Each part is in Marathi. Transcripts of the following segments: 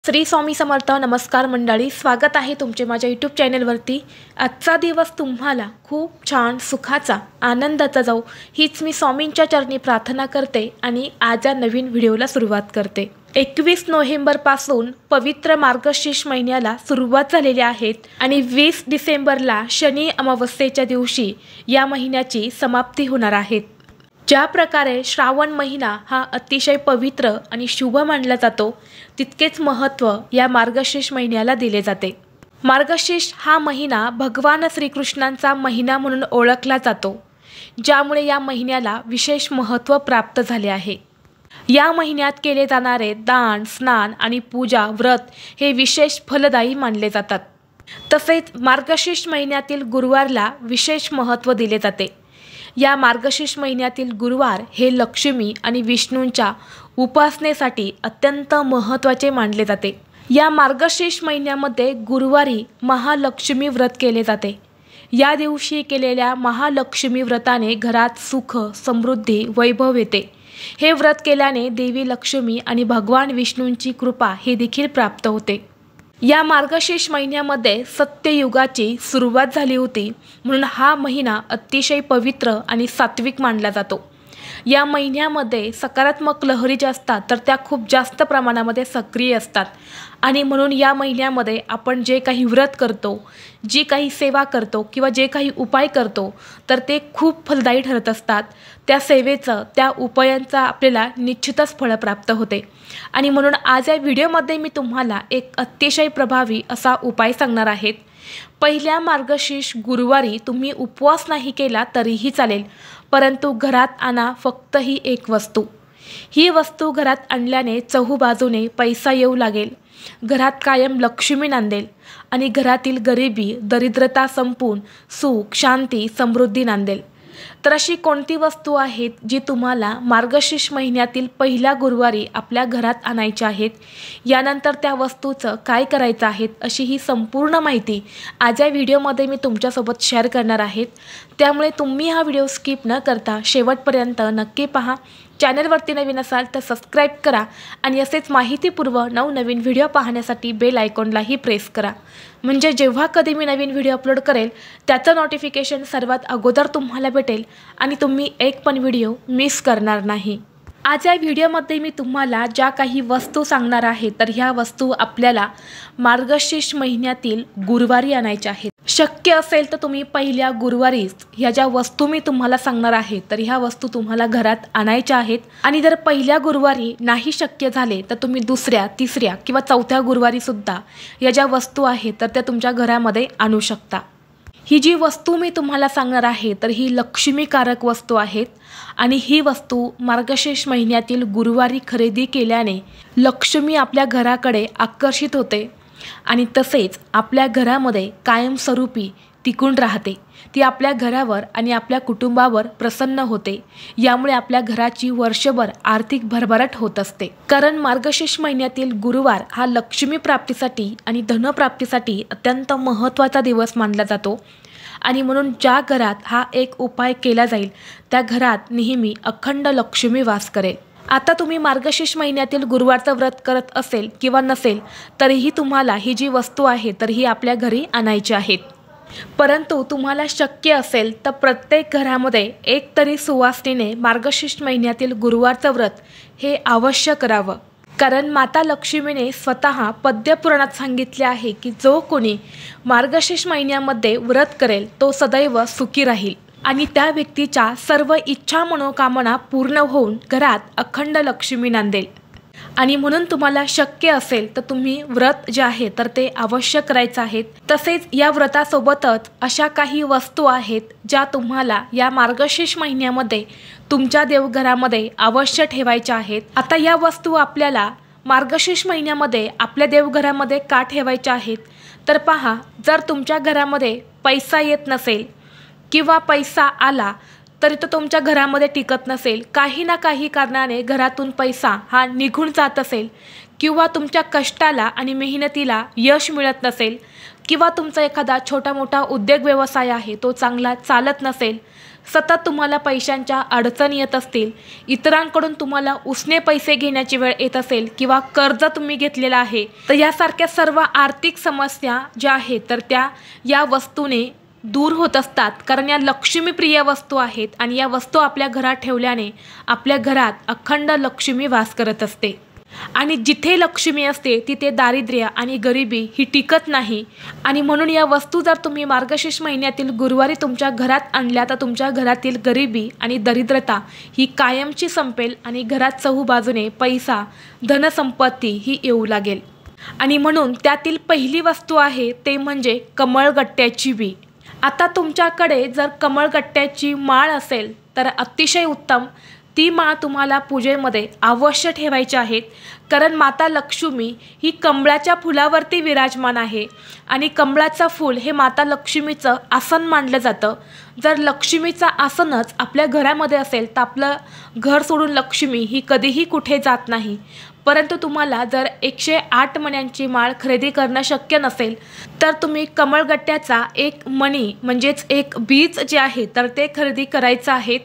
श्री स्वामी समर्थ. नमस्कार मंडळी, स्वागत आहे तुमचे माझ्या यूट्यूब चॅनलवरती. आजचा दिवस तुम्हाला खूप छान सुखाचा आनंदाचा जाऊ हीच मी स्वामींच्या चरणी प्रार्थना करते आणि आज या नवीन व्हिडिओला सुरुवात करते. 21 नोव्हेंबरपासून पवित्र मार्गशीर्ष महिन्याला सुरुवात झालेली आहेत आणि 20 डिसेंबरला शनी अमावस्येच्या दिवशी या महिन्याची समाप्ती होणार आहे. ज्या प्रकारे श्रावण महिना हा अतिशय पवित्र आणि शुभ मानला जातो, तितकेच महत्त्व या मार्गशीर्ष महिन्याला दिले जाते. मार्गशीर्ष हा महिना भगवान श्रीकृष्णांचा महिना म्हणून ओळखला जातो, ज्यामुळे या महिन्याला विशेष महत्त्व प्राप्त झाले आहे. या महिन्यात केले जाणारे दान, स्नान आणि पूजा, व्रत हे विशेष फलदायी मानले जातात. तसेच मार्गशीर्ष महिन्यातील गुरुवारला विशेष महत्त्व दिले जाते. या मार्गशीर्ष महिन्यातील गुरुवार हे लक्ष्मी आणि विष्णूंच्या उपासनेसाठी अत्यंत महत्त्वाचे मानले जाते. या मार्गशीर्ष महिन्यामध्ये गुरुवारी महालक्ष्मी व्रत केले जाते. या दिवशी केलेल्या महालक्ष्मी व्रताने घरात सुख, समृद्धी, वैभव येते. हे व्रत केल्याने देवी लक्ष्मी आणि भगवान विष्णूंची कृपा हे देखील प्राप्त होते. या मार्गशीर्ष महिन्यामध्ये सत्ययुगाची सुरुवात झाली होती, म्हणून हा महिना अतिशय पवित्र आणि सात्विक मानला जातो. या महिन्यामध्ये सकारात्मक लहरी ज्या असतात तर त्या खूप जास्त प्रमाणामध्ये सक्रिय असतात आणि म्हणून या महिन्यामध्ये आपण जे काही व्रत करतो, जी काही सेवा करतो किंवा जे काही उपाय करतो तर ते खूप फलदायी ठरत असतात. त्या सेवेचं, त्या उपायांचं आपल्याला निश्चितच फळ प्राप्त होते. आणि म्हणून आज या व्हिडिओमध्ये मी तुम्हाला एक अतिशय प्रभावी असा उपाय सांगणार आहे. पहिल्या मार्गशीर्ष गुरुवारी तुम्ही उपवास नाही केला तरीही चालेल, परंतु घरात आणा फक्त ही एक वस्तू. ही वस्तू घरात आणल्याने चहूबाजूने पैसा येऊ लागेल, घरात कायम लक्ष्मी नांदेल आणि घरातील गरिबी, दरिद्रता संपून सुख, शांती, समृद्धी नांदेल. तर अशी कोणती वस्तू आहेत जी तुम्हाला मार्गशीर्ष महिन्यातील पहिल्या गुरुवारी आपल्या घरात आणायच्या आहेत, यानंतर त्या वस्तूचं काय करायचं आहे, अशी ही संपूर्ण माहिती आज या व्हिडिओमध्ये मी तुमच्यासोबत शेअर करणार आहे. त्यामुळे तुम्ही हा व्हिडिओ स्किप न करता शेवटपर्यंत नक्की पहा. चॅनलवरती नवीन असाल तर सबस्क्राईब करा आणि असेच माहितीपूर्व नवनवीन व्हिडिओ पाहण्यासाठी बेल आयकॉनलाही प्रेस करा, म्हणजे जेव्हा कधी मी नवीन व्हिडिओ अपलोड करेल त्याचं नोटिफिकेशन सर्वात अगोदर तुम्हाला भेटेल आणि तुम्ही एक पण व्हिडिओ मिस करणार नाही. आज या व्हिडिओमध्ये मी तुम्हाला ज्या काही वस्तू सांगणार आहे तर ह्या वस्तू आपल्याला मार्गशीर्ष महिन्यातील गुरुवारी आणायच्या आहेत. शक्य असेल तर तुम्ही पहिल्या गुरुवारीच ह्या ज्या वस्तू मी तुम्हाला सांगणार आहे तर ह्या वस्तू तुम्हाला घरात आणायच्या आहेत. आणि जर पहिल्या गुरुवारी नाही शक्य झाले तर तुम्ही दुसऱ्या, तिसऱ्या किंवा चौथ्या गुरुवारी सुद्धा या ज्या वस्तू आहेत तर त्या तुमच्या घरामध्ये आणू शकता. ही जी वस्तू मी तुम्हाला सांगणार आहे तर ही लक्ष्मीकारक वस्तू आहेत आणि ही वस्तू मार्गशीर्ष महिन्यातील गुरुवारी खरेदी केल्याने लक्ष्मी आपल्या घराकडे आकर्षित होते आणि तसेच आपल्या घरामध्ये कायमस्वरूपी टिकून राहते. ती आपल्या घरावर आणि आपल्या कुटुंबावर प्रसन्न होते. यामुळे आपल्या घराची वर्षभर आर्थिक भरभराट होत असते. कारण मार्गशीर्ष महिन्यातील गुरुवार हा लक्ष्मी प्राप्तीसाठी आणि धनप्राप्तीसाठी अत्यंत महत्त्वाचा दिवस मानला जातो आणि म्हणून ज्या घरात हा एक उपाय केला जाईल त्या घरात नेहमी अखंड लक्ष्मी वास करेल. आता तुम्ही मार्गशीर्ष महिन्यातील गुरुवारचं व्रत करत असेल किंवा नसेल तरीही तुम्हाला ही जी वस्तू आहे तर ही आपल्या घरी आणायची आहेत. परंतु तुम्हाला शक्य असेल तर प्रत्येक घरामध्ये एक तरी सुवासिनीने मार्गशीर्ष महिन्यातील गुरुवारचं व्रत हे अवश्य करावं. कारण माता लक्ष्मीने स्वतः पद्यपुराणात सांगितले आहे की जो कोणी मार्गशीर्ष महिन्यामध्ये व्रत करेल तो सदैव सुखी राहील आणि त्या व्यक्तीच्या सर्व इच्छा मनोकामना पूर्ण होऊन घरात अखंड लक्ष्मी नांदेल. आणि म्हणून तुम्हाला शक्य असेल तर तुम्ही व्रत जे आहे तर ते अवश्य करायचं आहे. तसेच या व्रतासोबतच अशा काही वस्तू आहेत ज्या तुम्हाला या मार्गशीर्ष महिन्यामध्ये तुमच्या देवघरामध्ये अवश्य ठेवायच्या आहेत. आता या वस्तू आपल्याला मार्गशीर्ष महिन्यामध्ये आपल्या देवघरामध्ये का ठेवायच्या आहेत तर पहा, जर तुमच्या घरामध्ये पैसा येत नसेल किंवा पैसा आला तरी तो तुमच्या घरामध्ये टिकत नसेल, काही ना काही कारणाने घरातून पैसा हा निघून जात असेल किंवा तुमच्या कष्टाला आणि मेहनतीला यश मिळत नसेल किंवा तुमचा एखादा छोटा मोठा उद्योग व्यवसाय आहे तो चांगला चालत नसेल सतत तुम्हाला पैशांच्या अडचणी येत असतील, इतरांकडून तुम्हाला उसने पैसे घेण्याची वेळ येत असेल किंवा कर्ज तुम्ही घेतलेलं आहे, तर यासारख्या सर्व आर्थिक समस्या ज्या आहेत तर त्या या वस्तूने दूर होत असतात. कारण या लक्ष्मीप्रिय वस्तू आहेत आणि या वस्तू आपल्या घरात ठेवल्याने आपल्या घरात अखंड लक्ष्मी वास करत असते. आणि जिथे लक्ष्मी असते तिथे दारिद्र्य आणि गरिबी ही टिकत नाही. आणि म्हणून या वस्तू जर तुम्ही मार्गशीर्ष महिन्यातील गुरुवारी तुमच्या घरात आणल्या तर तुमच्या घरातील गरिबी आणि दरिद्रता ही कायमची संपेल आणि घरात चहूबाजूने पैसा, धनसंपत्ती ही येऊ लागेल. आणि म्हणून त्यातील पहिली वस्तू आहे ते म्हणजे कमळगट्ट्याची बी. आता तुमच्याकडे जर कमळगट्ट्याची माळ असेल तर अतिशय उत्तम. ती माळ तुम्हाला पूजेमध्ये अवश्य ठेवायची आहेत. कारण माता लक्ष्मी ही कमळाच्या फुलावरती विराजमान आहे आणि कमळाचं फूल हे माता लक्ष्मीचं आसन मानलं जातं. जर लक्ष्मीचं आसनच आपल्या घरामध्ये असेल तर आपलं घर सोडून लक्ष्मी ही कधीही कुठे जात नाही. परंतु तुम्हाला जर 108 मण्यांची माळ खरेदी करणं शक्य नसेल तर तुम्ही कमळगट्ट्याचा एक मणी म्हणजेच एक बीज जे आहे तर ते खरेदी करायचं आहेत.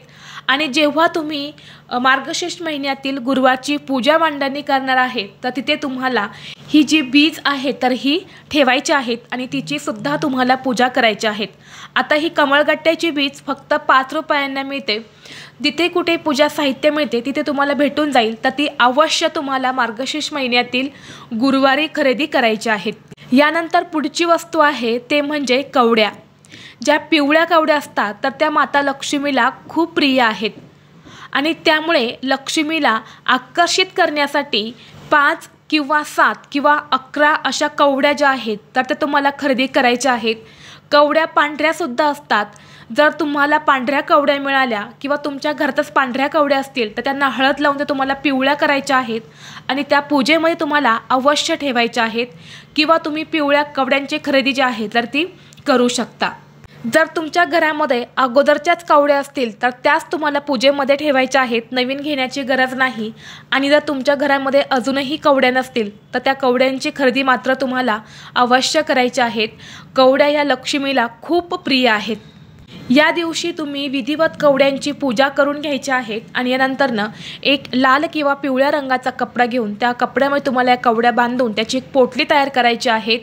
आणि जेव्हा तुम्ही मार्गशीर्ष महिन्यातील गुरुवारची पूजा मांडणी करणार आहे तर तिथे तुम्हाला ही जी बीज आहे तर ही ठेवायची आहेत आणि तिची सुद्धा तुम्हाला पूजा करायची आहेत. आता ही कमळगट्ट्याची बीज फक्त 5 रुपयांना मिळते. जिथे कुठे पूजा साहित्य मिळते तिथे तुम्हाला भेटून जाईल. तर ती अवश्य तुम्हाला मार्गशीर्ष महिन्यातील गुरुवारी खरेदी करायची आहेत. यानंतर पुढची वस्तू आहे ते म्हणजे कवड्या. ज्या पिवळ्या कवड्या असतात तर त्या माता लक्ष्मीला खूप प्रिय आहेत आणि त्यामुळे लक्ष्मीला आकर्षित करण्यासाठी 5 किंवा 7 किंवा 11 अशा कवड्या ज्या आहेत तर त्या तुम्हाला खरेदी करायच्या आहेत. कवड्या पांढऱ्यासुद्धा असतात. जर तुम्हाला पांढऱ्या कवड्या मिळाल्या किंवा तुमच्या घरातच पांढऱ्या कवड्या असतील तर त्यांना हळद लावून ते तुम्हाला पिवळ्या करायच्या आहेत आणि त्या पूजेमध्ये तुम्हाला अवश्य ठेवायच्या आहेत. किंवा तुम्ही पिवळ्या कवड्यांची खरेदी जी आहे तर ती करू शकता. जर तुमच्या घरामध्ये अगोदरच्याच कवड्या असतील तर त्याच तुम्हाला पूजेमध्ये ठेवायच्या आहेत, नवीन घेण्याची गरज नाही. आणि जर तुमच्या घरामध्ये अजूनही कवड्या नसतील तर त्या कवड्यांची खरेदी मात्र तुम्हाला अवश्य करायची आहेत. कवड्या या लक्ष्मीला खूप प्रिय आहेत. या दिवशी तुम्ही विधिवत कवड्यांची पूजा करून घ्यायच्या आहेत आणि यानंतरनं एक लाल किंवा पिवळ्या रंगाचा कपडा घेऊन त्या कपड्यामध्ये तुम्हाला या कवड्या बांधून त्याची एक पोटली तयार करायची आहेत.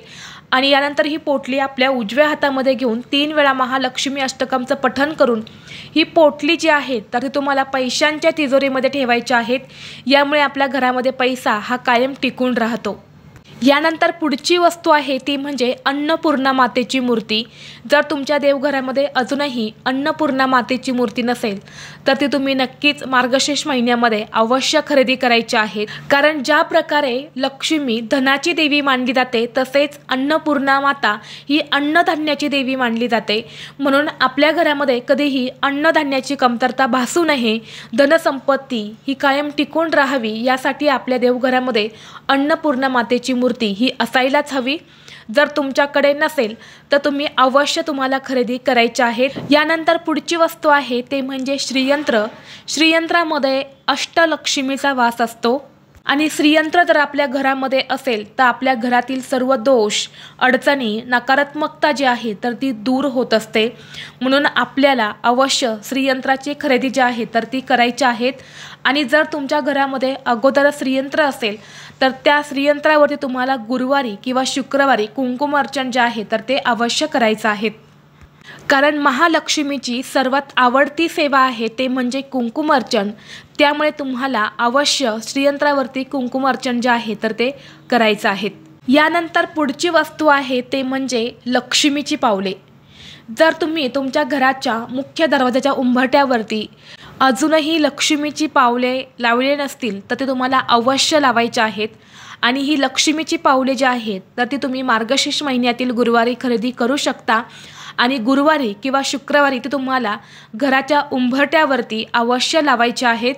आणि यानंतर ही पोटली आपल्या उजव्या हातामध्ये घेऊन 3 वेळा महालक्ष्मी अष्टकमचं पठण करून ही पोटली जी आहे तर ती तुम्हाला पैशांच्या तिजोरीमध्ये ठेवायची आहेत. यामुळे आपल्या घरामध्ये पैसा हा कायम टिकून राहतो. यानंतर पुढची वस्तू आहे ती म्हणजे अन्नपूर्णा मातेची मूर्ती. जर तुमच्या देवघरामध्ये अजूनही अन्नपूर्णा मातेची मूर्ती नसेल तर ती तुम्ही नक्कीच मार्गशीर्ष महिन्यामध्ये अवश्य खरेदी करायची आहे. कारण ज्या प्रकारे लक्ष्मी धनाची देवी मानली जाते तसेच अन्नपूर्णा माता ही अन्नधान्याची देवी मानली जाते. म्हणून आपल्या घरामध्ये कधीही अन्नधान्याची कमतरता भासू नये, धनसंपत्ती ही कायम टिकून राहावी यासाठी आपल्या देवघरामध्ये अन्नपूर्णा मातेची मूर्ती ही असायलाच हवी. जर तुमच्याकडे नसेल तर तुम्ही अवश्य तुम्हाला खरेदी करायची आहे. यानंतर पुढची वस्तू आहे ते म्हणजे श्रीयंत्र. श्रीयंत्रामध्ये अष्टलक्ष्मीचा वास असतो आणि श्रीयंत्र जर आपल्या घरामध्ये असेल तर आपल्या घरातील सर्व दोष, अडचणी, नकारात्मकता जी आहे तर ती दूर होत असते. म्हणून आपल्याला अवश्य श्रीयंत्राची खरेदी जी आहे तर ती करायची आहेत. आणि जर तुमच्या घरामध्ये अगोदर श्रीयंत्र असेल तर त्या श्रीयंत्रावरती तुम्हाला गुरुवारी किंवा शुक्रवारी कुंकुम अर्चन जे आहे तर ते अवश्य करायचं आहे. कारण महालक्ष्मीची सर्वात आवडती सेवा आहे ते म्हणजे कुंकुम अर्चन. त्यामुळे तुम्हाला अवश्य श्रीयंत्रावरती कुंकुम अर्चन जे आहे तर ते करायचं आहे. यानंतर पुढची वस्तू आहे ते म्हणजे लक्ष्मीची पावले. जर तुम्ही तुमच्या घराच्या मुख्य दरवाजाच्या उंबरठ्यावरती अजूनही लक्ष्मीची पावले लावले नसतील तर ते तुम्हाला अवश्य लावायचे आहेत. आणि ही लक्ष्मीची पावले जी आहेत तर ती तुम्ही मार्गशीर्ष महिन्यातील गुरुवारी खरेदी करू शकता. आणि गुरुवारी किंवा शुक्रवारी ती तुम्हाला घराच्या उंबरठ्यावरती अवश्य लावायचे आहेत.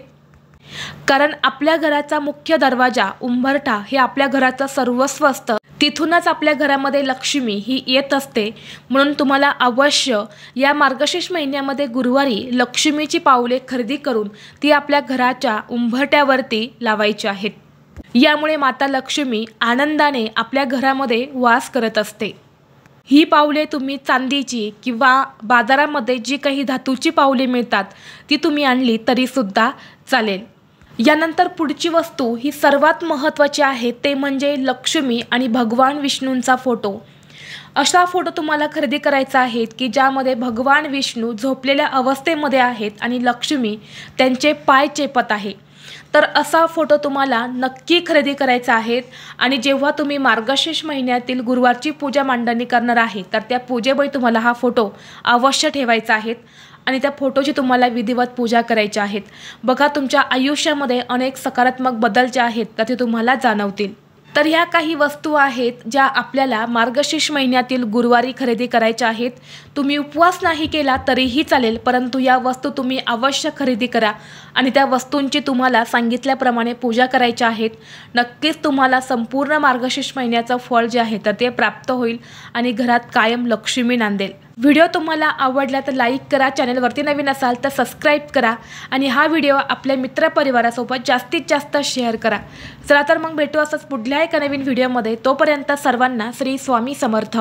कारण आपल्या घराचा मुख्य दरवाजा, उंबरठा हे आपल्या घराचं सर्वस्व असतं. तिथूनच आपल्या घरामध्ये लक्ष्मी ही येत असते. म्हणून तुम्हाला अवश्य या मार्गशीर्ष महिन्यामध्ये गुरुवारी लक्ष्मीची पावले खरेदी करून ती आपल्या घराच्या उंबरठ्यावरती लावायची आहेत. यामुळे माता लक्ष्मी आनंदाने आपल्या घरामध्ये वास करत असते. ही पावले तुम्ही चांदीची किंवा बाजारामध्ये जी काही धातूची पावले मिळतात ती तुम्ही आणली तरीसुद्धा चालेल। यानंतर पुढची वस्तू ही सर्वात महत्त्वाची आहे, ते म्हणजे लक्ष्मी आणि भगवान विष्णूंचा फोटो। असा फोटो तुम्हाला खरेदी करायचा आहे की ज्यामध्ये भगवान विष्णू झोपलेल्या अवस्थेमध्ये आहेत आणि लक्ष्मी त्यांचे पाय चेपत आहे। तर असा फोटो तुम्हाला नक्की खरेदी करायचा आहे। आणि जेव्हा तुम्ही मार्गशीर्ष महिन्यातील गुरुवारची पूजा मांडणी करणार आहे तर त्या पूजेवेळी तुम्हाला हा फोटो अवश्य ठेवायचा आहे आणि त्या फोटोची तुम्हाला विधिवत पूजा करायची आहे। बघा, तुमच्या आयुष्यामध्ये अनेक सकारात्मक बदल जे आहेत तर ते तुम्हाला जाणवतील। तर ह्या काही वस्तू आहेत ज्या आपल्याला मार्गशीर्ष महिन्यातील गुरुवारी खरेदी करायच्या आहेत। तुम्ही उपवास नाही केला तरीही चालेल, परंतु या वस्तू तुम्ही अवश्य खरेदी करा आणि त्या वस्तूंची तुम्हाला सांगितल्याप्रमाणे पूजा करायची आहेत। नक्कीच तुम्हाला संपूर्ण मार्गशीर्ष महिन्याचं फळ जे आहे तर ते प्राप्त होईल आणि घरात कायम लक्ष्मी नांदेल। व्हिडिओ तुम्हाला आवडला तर लाईक करा, चॅनलवरती नवीन असाल तर सबस्क्राईब करा आणि हा व्हिडिओ आपल्या मित्रपरिवारासोबत जास्तीत जास्त शेअर करा। चला तर मग भेटू असंच पुढल्या एका नवीन व्हिडिओमध्ये। तोपर्यंत सर्वांना श्री स्वामी समर्थ।